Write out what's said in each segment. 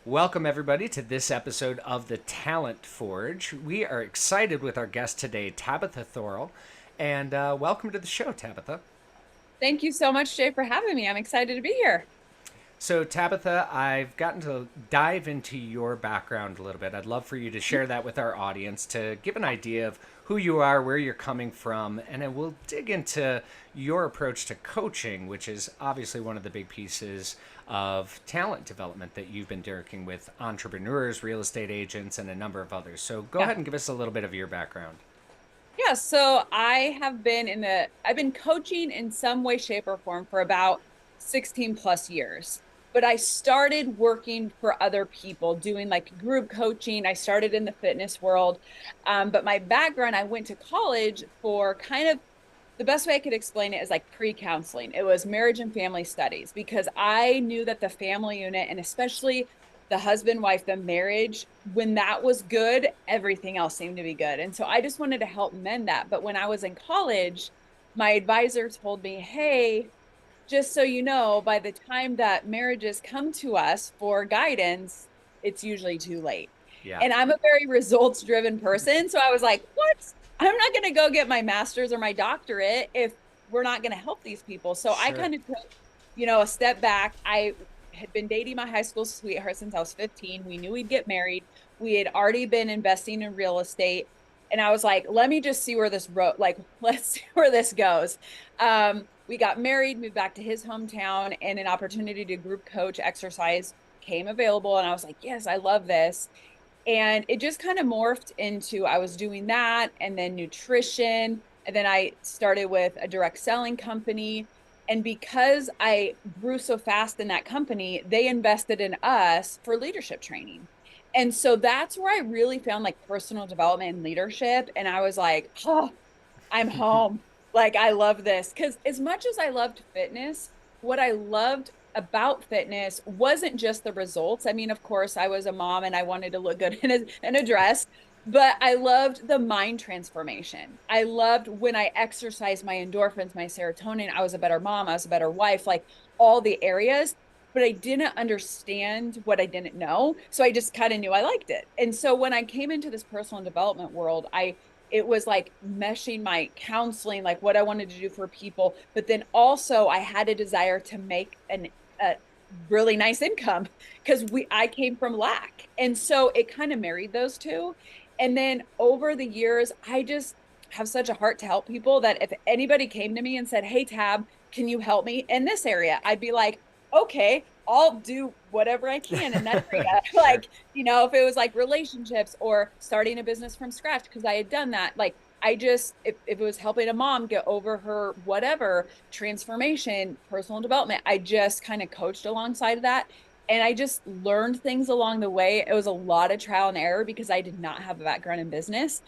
Welcome, everybody, to this episode of the Talent Forge. We are excited with our guest today, Tabatha Thorell. And welcome to the show, Tabitha. Thank you so much, Jay, for having me. I'm excited to be here. So, Tabitha, I've gotten to dive into your background a little bit. I'd love for you to share that with our audience to give an idea of who you are, where you're coming from, and then we'll dig into your approach to coaching, which is obviously one of the big pieces of talent development that you've been working with entrepreneurs, real estate agents, and a number of others. So, go Yeah. ahead and give us a little bit of your background. Yeah, so I've been coaching in some way, shape, or form for about 16 plus years. But I started working for other people, doing like group coaching. I started in the fitness world. But my background, I went to college for kind of the best way I could explain it is like pre-counseling. It was marriage and family studies because I knew that the family unit and especially the husband, wife, the marriage, when that was good, everything else seemed to be good. And so I just wanted to help mend that. But when I was in college, my advisor told me, hey, just so you know, by the time that marriages come to us for guidance, it's usually too late. Yeah, And I'm a very results driven person. So I was like, what? I'm not going to go get my master's or my doctorate if we're not going to help these people. So I sure. kind of took, a step back. I had been dating my high school sweetheart since I was 15. We knew we'd get married. We had already been investing in real estate. And I was like, let me just see where this road, like, let's see where this goes. We got married, moved back to his hometown, and an opportunity to group coach exercise came available. And I was like, yes, I love this. And it just kind of morphed into I was doing that and then nutrition. And then I started with a direct selling company. And because I grew so fast in that company, they invested in us for leadership training. And so that's where I really found like personal development and leadership. And I was like, oh, I'm home. Like, I love this. Because as much as I loved fitness, what I loved about fitness wasn't just the results. I mean, of course, I was a mom and I wanted to look good in a dress, but I loved the mind transformation. I loved when I exercised my endorphins, my serotonin. I was a better mom, I was a better wife, like all the areas. But I didn't understand what I didn't know. So I just kind of knew I liked it. And so when I came into this personal development world, it was like meshing my counseling, like what I wanted to do for people. But then also I had a desire to make a really nice income because I came from lack. And so it kind of married those two. And then over the years, I just have such a heart to help people that if anybody came to me and said, hey, Tab, can you help me in this area? I'd be like, okay, I'll do whatever I can in that area. Sure. Like, if it was like relationships or starting a business from scratch, because I had done that, like I just, if it was helping a mom get over her whatever transformation, personal development, I just kind of coached alongside of that. And I just learned things along the way. It was a lot of trial and error because I did not have a background in business.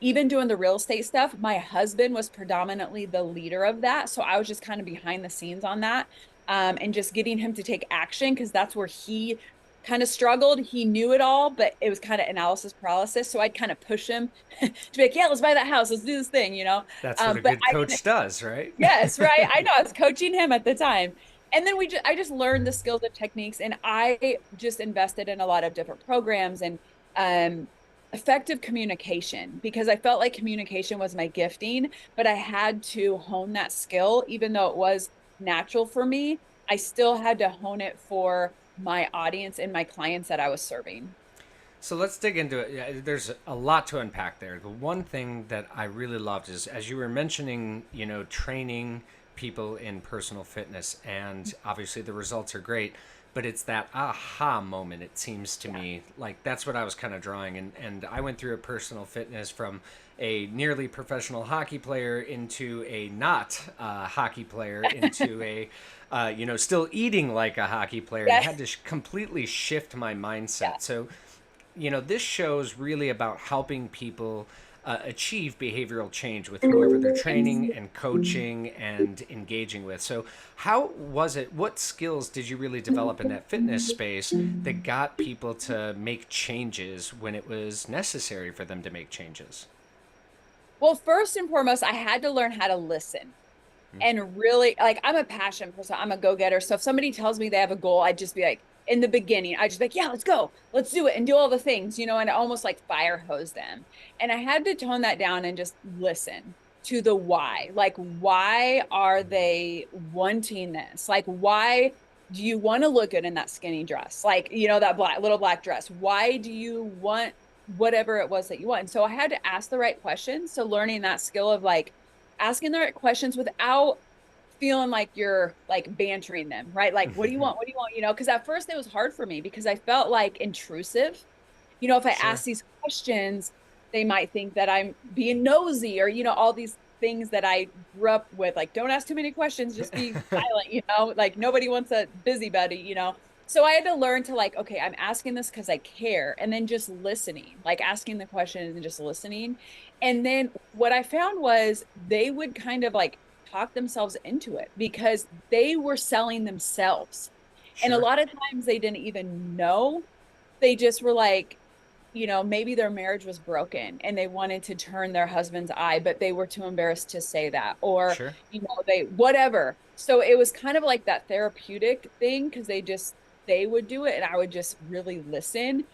Even doing the real estate stuff, my husband was predominantly the leader of that. So I was just kind of behind the scenes on that, and just getting him to take action because that's where he kind of struggled. He knew it all, but it was kind of analysis paralysis. So I'd kind of push him to be like, yeah, let's buy that house. Let's do this thing. That's what a But good I didn't, coach does, right? yes, right. I know I was coaching him at the time. And then I just learned the skills and techniques and I just invested in a lot of different programs and um, effective communication because I felt like communication was my gifting, but I had to hone that skill, even though it was natural for me. I still had to hone it for my audience and my clients that I was serving. So let's dig into it. Yeah, there's a lot to unpack there. The one thing that I really loved is, as you were mentioning, training people in personal fitness, and obviously the results are great, but it's that aha moment, it seems to Yeah. me. Like, that's what I was kind of drawing. And I went through a personal fitness from a nearly professional hockey player into a not hockey player into a still eating like a hockey player, and Yeah. had to completely shift my Yeah. mindset. So this show is really about helping people achieve behavioral change with whoever they're training and coaching and engaging with. So, how was it? What skills did you really develop in that fitness space that got people to make changes when it was necessary for them to make changes? Well, first and foremost, I had to learn how to listen. And really, like, I'm a passion person, I'm a go-getter. So if somebody tells me they have a goal, I'd just be like, in the beginning. I just like, yeah, let's go, let's do it and do all the things, and almost like fire hose them. And I had to tone that down and just listen to the why. Like, why are they wanting this? Like, why do you want to look good in that skinny dress? Like, that little black dress. Why do you want whatever it was that you want? And so I had to ask the right questions. So learning that skill of like asking the right questions without feeling like you're like bantering them, right? Like, what do you want? What do you want? Because at first it was hard for me because I felt like intrusive. If I Sure. ask these questions, they might think that I'm being nosy or, all these things that I grew up with. Like, don't ask too many questions, just be silent, like nobody wants a busybody. So I had to learn to like, okay, I'm asking this because I care. And then just listening, like asking the question and just listening. And then what I found was they would kind of like talk themselves into it because they were selling themselves. And a Sure. lot of times they didn't even know. They just were like, maybe their marriage was broken and they wanted to turn their husband's eye, but they were too embarrassed to say that. Or, Sure. they, whatever. So it was kind of like that therapeutic thing because they would do it and I would just really listen.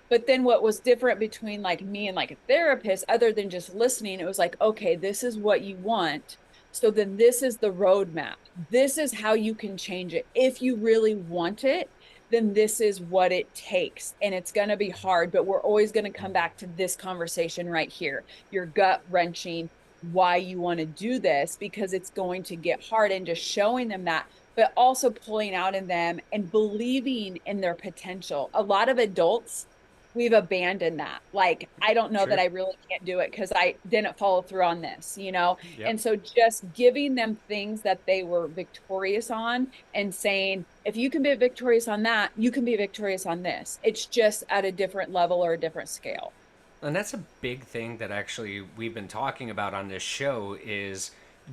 But then what was different between like me and like a therapist, other than just listening, it was like, okay, this is what you want. So then this is the roadmap. This is how you can change it. If you really want it, then this is what it takes. And it's going to be hard, but we're always going to come back to this conversation right here. Your gut wrenching why you want to do this because it's going to get hard and just showing them that, but also pulling out in them and believing in their potential. A lot of adults, we've abandoned that. Like, I don't know that Sure. I really can't do it because I didn't follow through on this. Yep. And so just giving them things that they were victorious on and saying, if you can be victorious on that, you can be victorious on this. It's just at a different level or a different scale. And that's a big thing that actually we've been talking about on this show is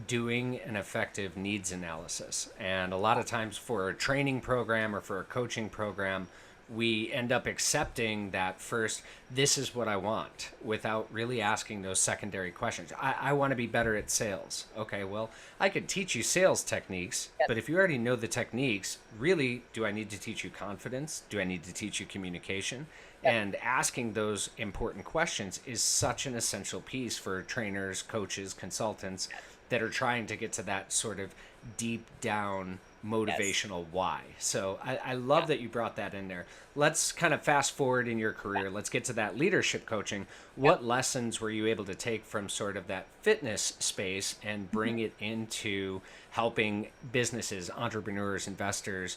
doing an effective needs analysis. And a lot of times for a training program or for a coaching program, we end up accepting that first, this is what I want, without really asking those secondary questions. I want to be better at sales. Okay, well, I could teach you sales techniques, Yes. but if you already know the techniques, really, do I need to teach you confidence? Do I need to teach you communication? Yep. And asking those important questions is such an essential piece for trainers, coaches, consultants that are trying to get to that sort of deep down Yes. motivational why. So I Yeah. love that you brought that in there. Let's kind of fast forward in your career. Let's get to that leadership coaching. Yeah. What lessons were you able to take from sort of that fitness space and bring Mhm. it into helping businesses, entrepreneurs, investors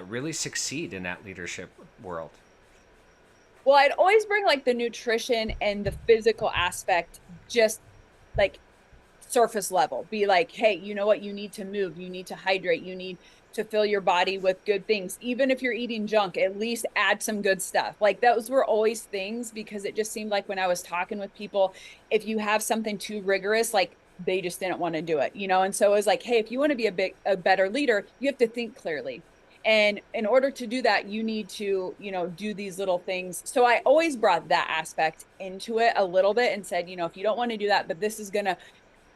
really succeed in that leadership world? Well, I'd always bring like the nutrition and the physical aspect just like surface level. Be like, hey, you know what? You need to move. You need to hydrate. You need to fill your body with good things. Even if you're eating junk, at least add some good stuff. Like those were always things because it just seemed like when I was talking with people, if you have something too rigorous, like they just didn't want to do it. And so it was like, hey, if you want to be a better leader, you have to think clearly. And in order to do that, you need to, do these little things. So I always brought that aspect into it a little bit and said, if you don't want to do that, but this is going to,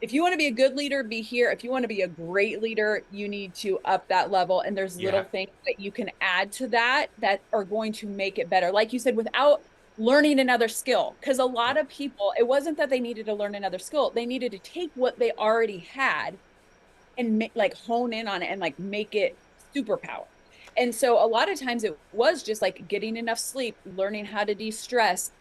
if you want to be a good leader, be here. If you want to be a great leader, you need to up that level. And there's Yeah. little things that you can add to that that are going to make it better. Like you said, without learning another skill. Because a lot Yep. of people, it wasn't that they needed to learn another skill, they needed to take what they already had and like hone in on it and like make it superpower. And so a lot of times it was just like getting enough sleep, learning how to de-stress,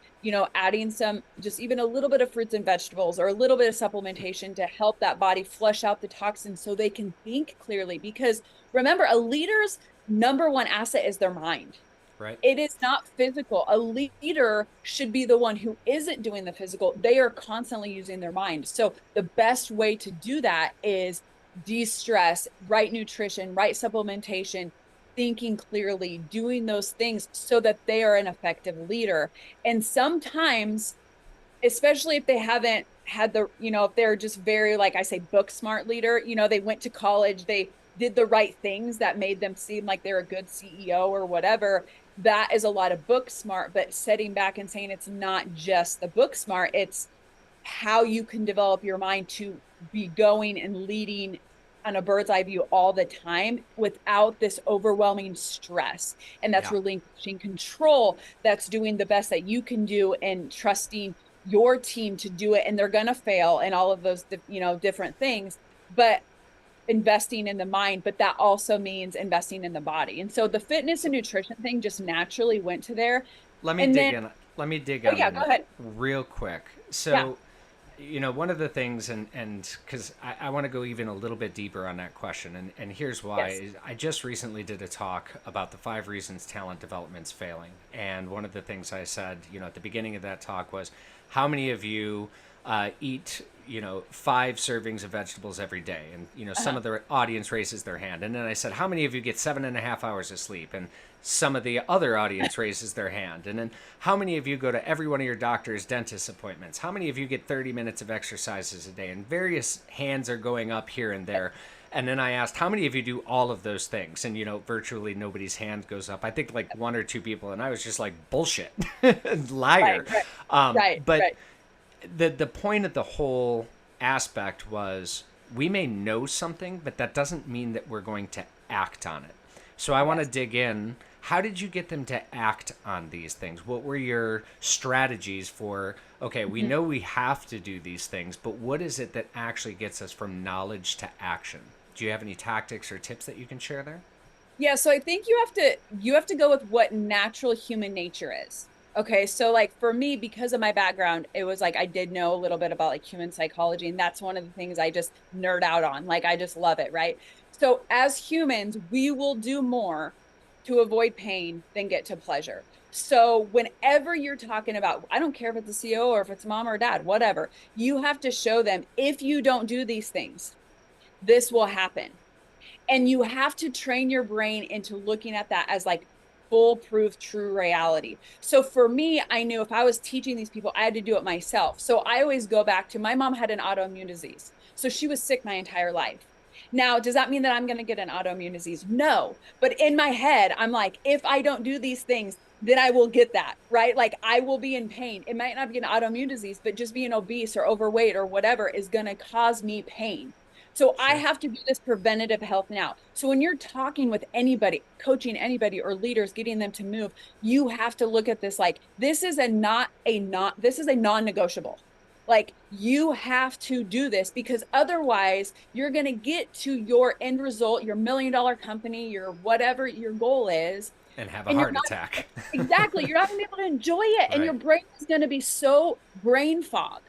adding some, just even a little bit of fruits and vegetables or a little bit of supplementation to help that body flush out the toxins so they can think clearly. Because remember, a leader's number one asset is their mind. Right. It is not physical. A leader should be the one who isn't doing the physical. They are constantly using their mind. So the best way to do that is de-stress, right nutrition, right supplementation, thinking clearly, doing those things so that they are an effective leader. And sometimes, especially if they haven't had if they're just very, like I say, book smart leader, they went to college, they did the right things that made them seem like they're a good CEO or whatever. That is a lot of book smart, but setting back and saying it's not just the book smart, it's how you can develop your mind to be going and leading on a bird's eye view all the time without this overwhelming stress. And that's Yeah. relinquishing control. That's doing the best that you can do and trusting your team to do it. And they're going to fail and all of those, different things. But investing in the mind, but that also means investing in the body. And so the fitness and So nutrition thing just naturally went to there. let me And dig then, in. Let me dig oh on yeah, go them ahead. real quick. Yeah. So, one of the things, and because I want to go even a little bit deeper on that question, and here's why. Yes. Is I just recently did a talk about the 5 reasons talent development's failing. And one of the things I said, at the beginning of that talk was, how many of you eat 5 servings of vegetables every day? And some Uh-huh. of the audience raises their hand. And then I said, how many of you get 7.5 hours of sleep? And some of the other audience raises their hand. And then how many of you go to every one of your doctor's dentist appointments? How many of you get 30 minutes of exercises a day? And various hands are going up here and there. And then I asked, how many of you do all of those things? And, virtually nobody's hand goes up. I think like 1 or 2 people. And I was just like, bullshit, Right, liar. right, right, But right. the point of the whole aspect was, we may know something, but that doesn't mean that we're going to act on it. So I want to Yes. dig in. How did you get them to act on these things? What were your strategies for, okay, we Mhm. know we have to do these things, but what is it that actually gets us from knowledge to action? Do you have any tactics or tips that you can share there? Yeah, so I think you have to go with what natural human nature is. Okay, so like for me, because of my background, it was like I did know a little bit about like human psychology, and that's one of the things I just nerd out on. Like I just love it, right? So as humans, we will do more to avoid pain than get to pleasure. So whenever you're talking about, I don't care if it's a CEO or if it's mom or dad, whatever, you have to show them if you don't do these things, this will happen. And you have to train your brain into looking at that as like foolproof true reality. So for me, I knew if I was teaching these people, I had to do it myself. So I always go back to, my mom had an autoimmune disease. So she was sick my entire life. Now, does that mean that I'm going to get an autoimmune disease? No. But in my head, I'm like, if I don't do these things, then I will get that, right? Like I will be in pain. It might not be an autoimmune disease, but just being obese or overweight or whatever is going to cause me pain. So I Sure. have to do this preventative health now. So when you're talking with anybody, coaching anybody or leaders, getting them to move, you have to look at this like this is a not a not this is a non-negotiable. Like you have to do this because otherwise you're going to get to your end result, your $1 million company, your whatever your goal is, And have a and you're heart not attack. exactly, you're not going to be able to enjoy it and your Right. brain is going to be so brain fog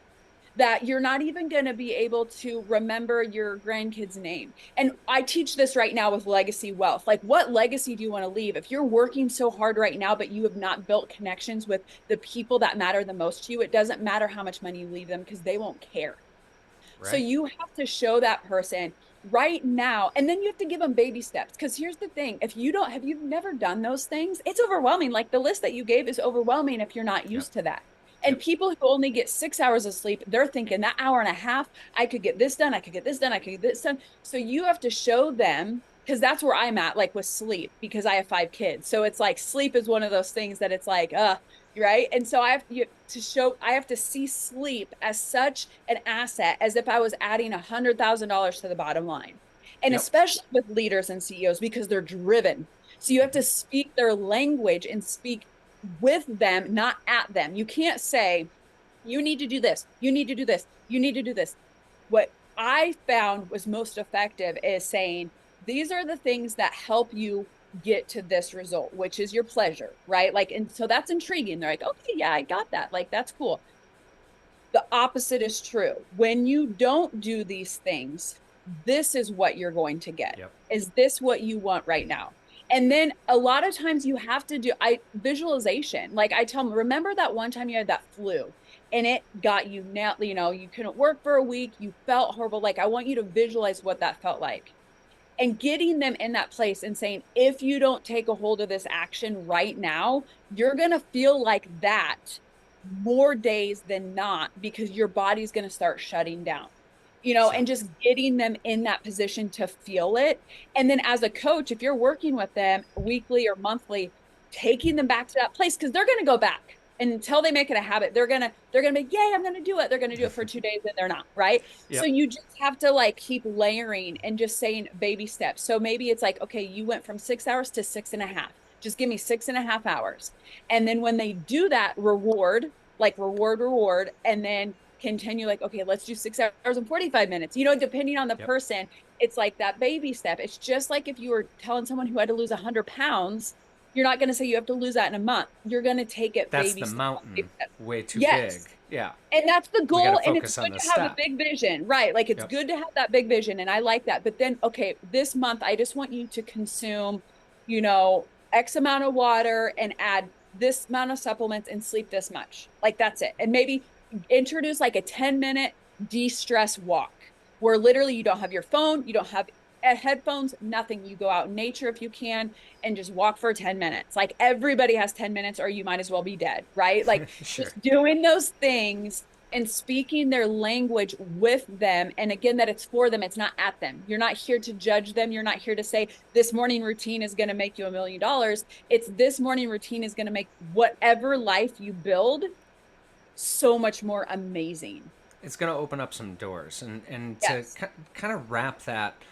that you're not even going to be able to remember your grandkid's name. And I teach this right now with legacy wealth. Like, what legacy do you want to leave? If you're working so hard right now, but you have not built connections with the people that matter the most to you, it doesn't matter how much money you leave them because they won't care. So Right. you have to show that person right now. And then you have to give them baby steps. Because here's the thing, if you don't have you've never done those things, it's overwhelming. Like the list that you gave is overwhelming if you're not Yep. used to that. And Yep. people who only get 6 hours of sleep, they're thinking that hour and a half, I could get this done, I could get this done, I could get this done. So you have to show them, because that's where I'm at, like with sleep, because I have 5 kids. So it's like sleep is one of those things that it's like, right? And so I have to see sleep as such an asset as if I was adding $100,000 to the bottom line. And Yep. especially with leaders and CEOs because they're driven. So you have Mm-hmm. to speak their language and speak with them, not at them. You can't say, you need to do this, you need to do this, you need to do this. What I found was most effective is saying, these are the things that help you get to this result, which is your pleasure, right? Like, and so that's intriguing. They're like, okay, yeah, I got that. Like, that's cool. The opposite is true. When you don't do these things, this is what you're going to get. Yep. Is this what you want right now? And then a lot of times you have to do I visualization. Like I tell them, remember that one time you had that flu and it got you now, you couldn't work for a week, you felt horrible. Like I want you to visualize what that felt like and getting them in that place and saying, if you don't take a hold of this action right now, you're going to feel like that more days than not because your body's going to start shutting down. So And just getting them in that position to feel it. And then as a coach, if you're working with them weekly or monthly, taking them back to that place because they're going to go back. And until they make it a habit, they're gonna be, yay, I'm gonna do it. They're gonna do it for 2 days and they're not, right? So Yep. you just have to like keep layering and just saying baby steps. So maybe it's like, okay, you went from 6 hours to 6.5. Just give me 6.5 hours. And then when they do that, reward, like reward, and then continue like, okay, let's do 6 hours and 45 minutes. Depending on the Yep. person, it's like that baby step. It's just like if you were telling someone who had to lose 100 pounds, you're not going to say you have to lose that in a month. You're going to take it That's baby the step. mountain way too big. Yes. Yeah. And that's the We got to goal. And it's focus on good the to have a step. big vision, right? Like it's Yep. good to have that big vision. And I like that. But then, okay, this month, I just want you to consume, X amount of water and add this amount of supplements and sleep this much. Like that's it. And maybe introduce like a 10-minute de-stress walk where literally you don't have your phone, you don't have headphones, nothing. You go out in nature if you can and just walk for 10 minutes. Like everybody has 10 minutes or you might as well be dead, right? Like Sure. just doing those things and speaking their language with them. And again, that it's for them, it's not at them. You're not here to judge them. You're not here to say this morning routine is going to make you $1 million. It's this morning routine is going to make whatever life you build so much more amazing. It's going to open up some doors. And to Yes. kind of wrap that,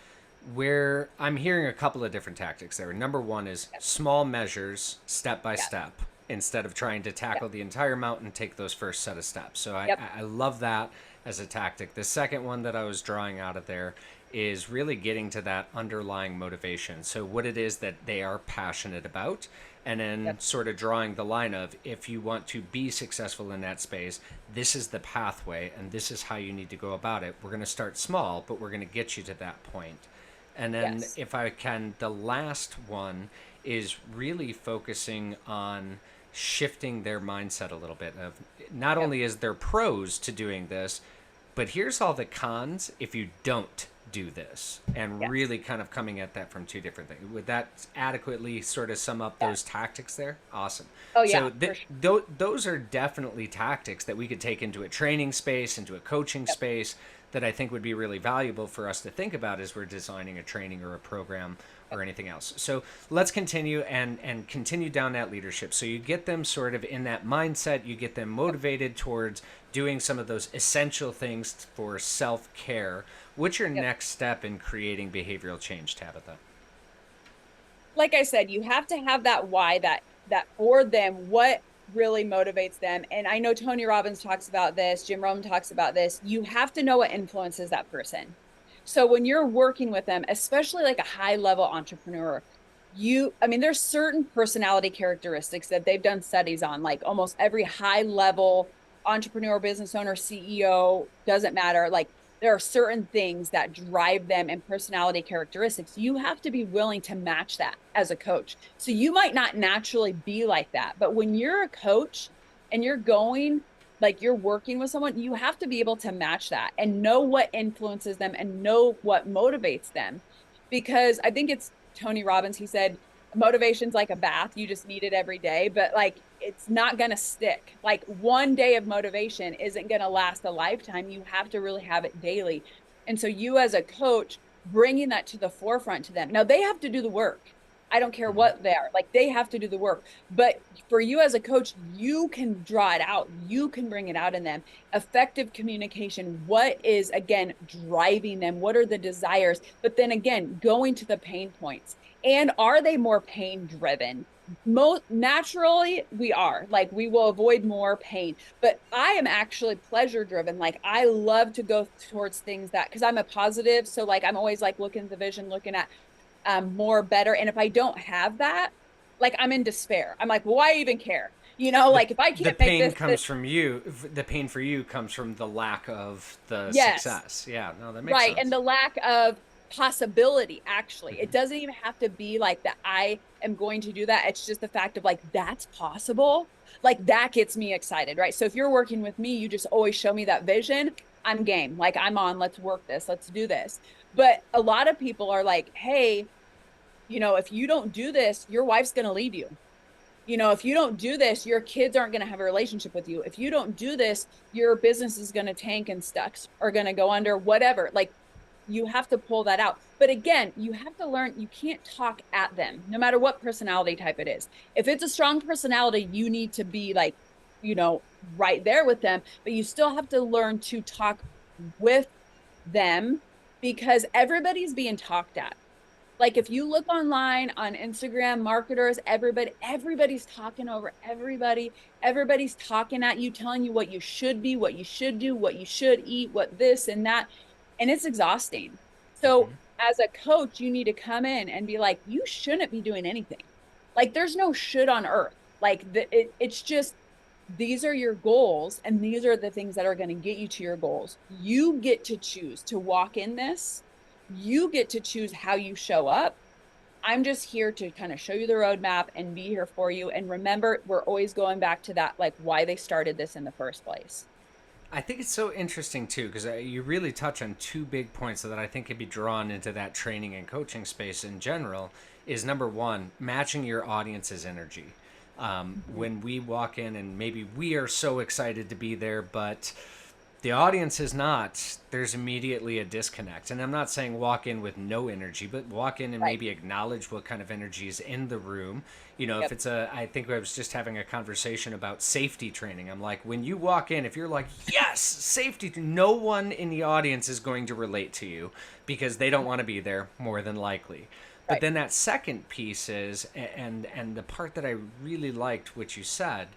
where I'm hearing a couple of different tactics there. Number one is Yes. small measures, step by Yes. step, instead of trying to Yep. tackle the entire mountain, take those first set of steps. So Yep. I love that as a tactic. The second one that I was drawing out of there is really getting to that underlying motivation. So, what it is that they are passionate about, and then Yep. sort of drawing the line of if you want to be successful in that space, this is the pathway and this is how you need to go about it. We're going to start small, but we're going to get you to that point. And then, Yes. if I can, the last one is really focusing on shifting their mindset a little bit of not Yep. only is there pros to doing this, but here's all the cons if you don't do this, and Yes. really kind of coming at that from two different things. Would that adequately sort of sum up those Yes. tactics there? Awesome. Oh So yeah, for sure. those are definitely tactics that we could take into a training space, into a coaching Yep. space, that I think would be really valuable for us to think about as we're designing a training or a program or anything else. So let's continue and continue down that leadership. So you get them sort of in that mindset, you get them motivated towards doing some of those essential things for self-care. What's your Yep. next step in creating behavioral change, Tabitha? Like I said, you have to have that why, that for them, what really motivates them. And I know Tony Robbins talks about this, Jim Rohn talks about this. You have to know what influences that person. So when you're working with them, especially like a high level entrepreneur, I mean, there's certain personality characteristics that they've done studies on, like almost every high level entrepreneur, business owner, CEO, doesn't matter. Like there are certain things that drive them and personality characteristics. You have to be willing to match that as a coach. So you might not naturally be like that, but when you're a coach and you're going, like you're working with someone, you have to be able to match that and know what influences them and know what motivates them. Because I think it's Tony Robbins, he said, motivation's like a bath. You just need it every day, but like it's not going to stick. Like one day of motivation isn't going to last a lifetime. You have to really have it daily. And so you as a coach, bringing that to the forefront to them. Now they have to do the work. I don't care Mm-hmm. what they are. Like they have to do the work. But for you as a coach, you can draw it out. You can bring it out in them. Effective communication. What is, again, driving them? What are the desires? But then again, going to the pain points. And are they more pain driven? Most naturally, we are like, we will avoid more pain, but I am actually pleasure driven. Like, I love to go towards things that, because I'm a positive. So, like, I'm always like looking at the vision, looking at more better. And if I don't have that, like I'm in despair. I'm like, well, why even care? the Like if I the can't make pain this, comes from you. The pain for you comes from the lack of the yes, success. Yeah, no, that makes right. And sense. the lack of possibility, actually, Mm-hmm. it doesn't even have to be like that. I am going to do that. It's just the fact of like, that's possible. Like that gets me excited, right? So if you're working with me, you just always show me that vision. I'm game. Like I'm on, let's work this, let's do this. But a lot of people are like, hey, if you don't do this, your wife's going to leave you. If you don't do this, your kids aren't going to have a relationship with you. If you don't do this, your business is going to tank and stocks are going to go under, whatever. Like you have to pull that out. But again, you have to learn, you can't talk at them, no matter what personality type it is. If it's a strong personality, you need to be like right there with them, but you still have to learn to talk with them because everybody's being talked at. Like if you look online on Instagram, marketers, everybody's talking over everybody. Everybody's talking at you, telling you what you should be, what you should do, what you should eat, what this and that. And it's exhausting. So Hmm. as a coach, you need to come in and be like, you shouldn't be doing anything. Like there's no should on earth. It's just these are your goals and these are the things that are going to get you to your goals. You get to choose to walk in this. You get to choose how you show up. I'm just here to kind of show you the roadmap and be here for you. And remember, we're always going back to that, like why they started this in the first place. I think it's so interesting too because you really touch on two big points that I think could be drawn into that training and coaching space in general. Is number one, matching your audience's energy. Mhm. When we walk in and maybe we are so excited to be there, but the audience is not, there's immediately a disconnect. And I'm not saying walk in with no energy, but walk in and Right. maybe acknowledge what kind of energy is in the room. If Yep. it's I think I was just having a conversation about safety training. I'm like, when you walk in, if you're like, yes, safety, no one in the audience is going to relate to you because they don't want to be there more than likely. But Right. then that second piece is, and the part that I really liked, what you said,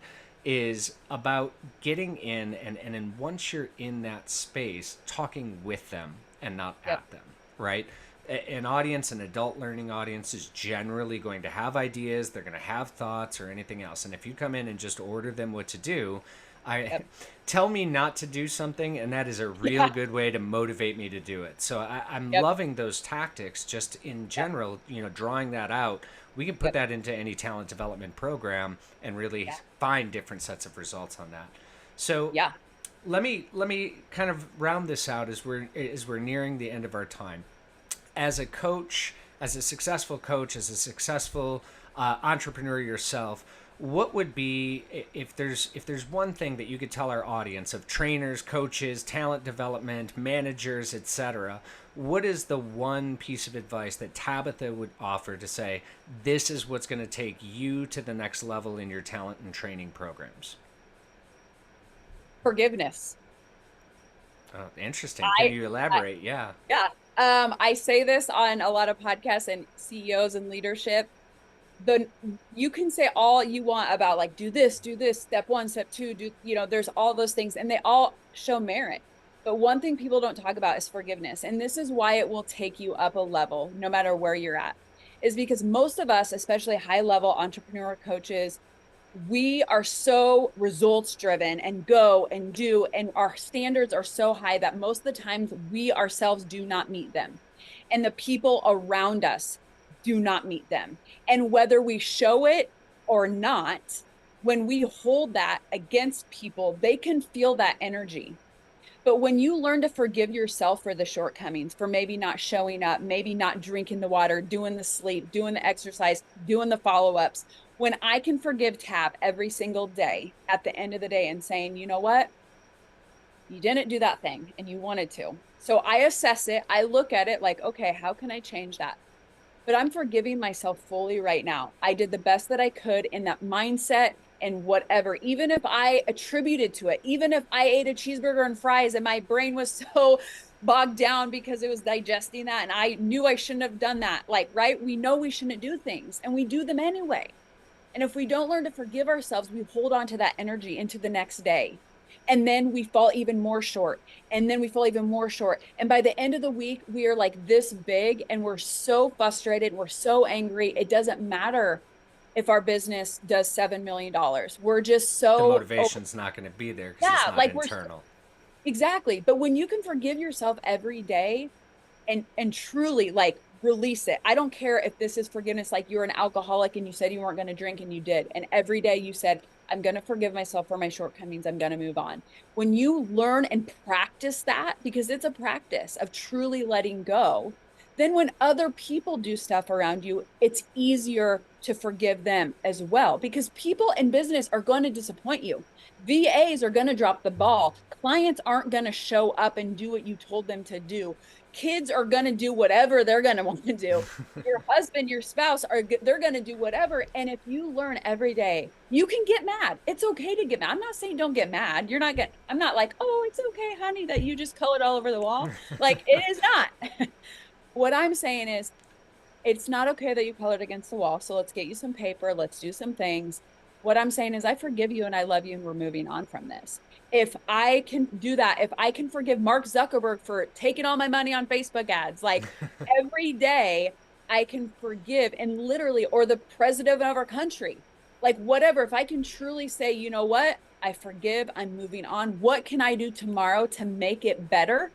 is about getting in and then once you're in that space, talking with them and not Yep. at them, right? An audience, an adult learning audience, is generally going to have ideas, they're going to have thoughts or anything else. And if you come in and just order them what to do, I Yep. tell me not to do something, and that is a real Yeah. good way to motivate me to do it. So I'm Yep. loving those tactics just in Yep. general, drawing that out. We can put Yep. that into any talent development program and really Yeah. find different sets of results on that. So Yeah. let me kind of round this out as we're nearing the end of our time. As a coach, as a successful coach, as a successful entrepreneur yourself, what would be, if there's one thing that you could tell our audience of trainers, coaches, talent development, managers, etc., what is the one piece of advice that Tabatha would offer to say this is what's going to take you to the next level in your talent and training programs? Forgiveness. Oh, interesting. Can I, you I elaborate? Yeah. yeah. I say this on a lot of podcasts and CEOs and leadership. The You can say all you want about like do this, step one, step two, there's all those things and they all show merit. But one thing people don't talk about is forgiveness. And this is why it will take you up a level no matter where you're at. Is because most of us, especially high level entrepreneur coaches, we are so results driven and go and do, and our standards are so high that most of the times we ourselves do not meet them. And the people around us do not meet them. And whether we show it or not, when we hold that against people, they can feel that energy. But when you learn to forgive yourself for the shortcomings, for maybe not showing up, maybe not drinking the water, doing the sleep, doing the exercise, doing the follow ups, when I can forgive Tab every single day at the end of the day and saying, you know what? You didn't do that thing and you wanted to. So I assess it. I look at it like, okay, how can I change that? But I'm forgiving myself fully right now. I did the best that I could in that mindset and whatever, even if I attributed to it, even if I ate a cheeseburger and fries and my brain was so bogged down because it was digesting that and I knew I shouldn't have done that. Like, right? We know we shouldn't do things and we do them anyway. And if we don't learn to forgive ourselves, we hold on to that energy into the next day. And then we fall even more short. And then we fall even more short. And by the end of the week, we are like this big and we're so frustrated. We're so angry. It doesn't matter if our business does $7 million. We're just The so, oh, motivation's not going to be there because it's yeah, not like we're internal. exactly. But when you can forgive yourself every day, and truly like release it. I don't care if this is forgiveness, like you're an alcoholic and you said you weren't going to drink and you did. And every day you said, I'm going to forgive myself for my shortcomings. I'm going to move on. When you learn and practice that, because it's a practice of truly letting go, then when other people do stuff around you, it's easier to forgive them as well because people in business are going to disappoint you. VAs are going to drop the ball. Clients aren't going to show up and do what you told them to do. Kids are going to do whatever they're going to want to do. Your husband, your spouse they're going to do whatever. And if you learn every day, you can get mad. It's okay to get mad. I'm not saying don't get mad. You're not getting, I'm not like, oh, it's okay, honey, that you just colored all over the wall. Like it is not. What I'm saying is it's not okay that you colored against the wall. So let's get you some paper. Let's do some things. What I'm saying is, I forgive you and I love you, and we're moving on from this. If I can do that, if I can forgive Mark Zuckerberg for taking all my money on Facebook ads, like every day I can forgive and literally, or the president of our country, like whatever, if I can truly say, you know what, I forgive, I'm moving on. What can I do tomorrow to make it better?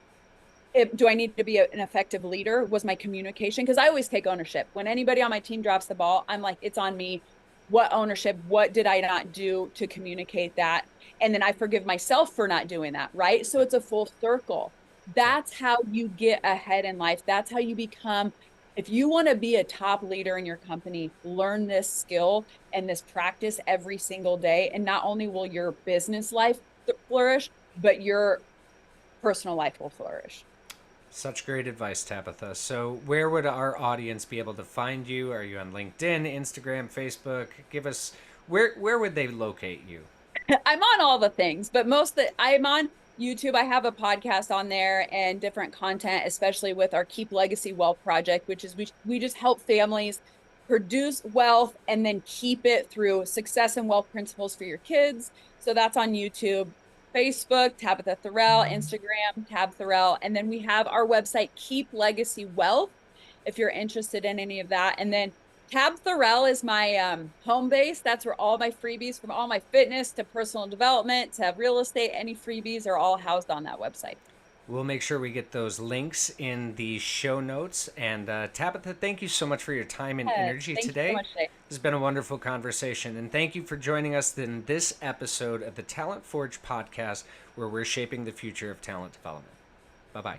Do I need to be an effective leader? Was my communication? Because I always take ownership. When anybody on my team drops the ball, I'm like, it's on me. What ownership? What did I not do to communicate that? And then I forgive myself for not doing that, right? So it's a full circle. Yeah. That's how you get ahead in life. That's how you become. If you want to be a top leader in your company, learn this skill and this practice every single day. And not only will your business life flourish, but your personal life will flourish. Such great advice, Tabitha. So, where would our audience be able to find you? Are you on LinkedIn, Instagram, Facebook? Give us where would they locate you? I'm on all the things, but most that I'm on YouTube. I have a podcast on there and different content, especially with our Keep Legacy Wealth project, which is we just help families produce wealth and then keep it through success and wealth principles for your kids. So that's on YouTube, Facebook, Tabatha Thorell, Instagram, Tab Thorell, and then we have our website, Keep Legacy Wealth, if you're interested in any of that. And then Tab Thorell is my home base. That's where all my freebies, from all my fitness to personal development to real estate, any freebies are all housed on that website. We'll make sure we get those links in the show notes. And Tabitha, thank you so much for your time and Yes, energy thank you so today. much, Shay. This has been a wonderful conversation. And thank you for joining us in this episode of the Talent Forge podcast, where we're shaping the future of talent development. Bye bye.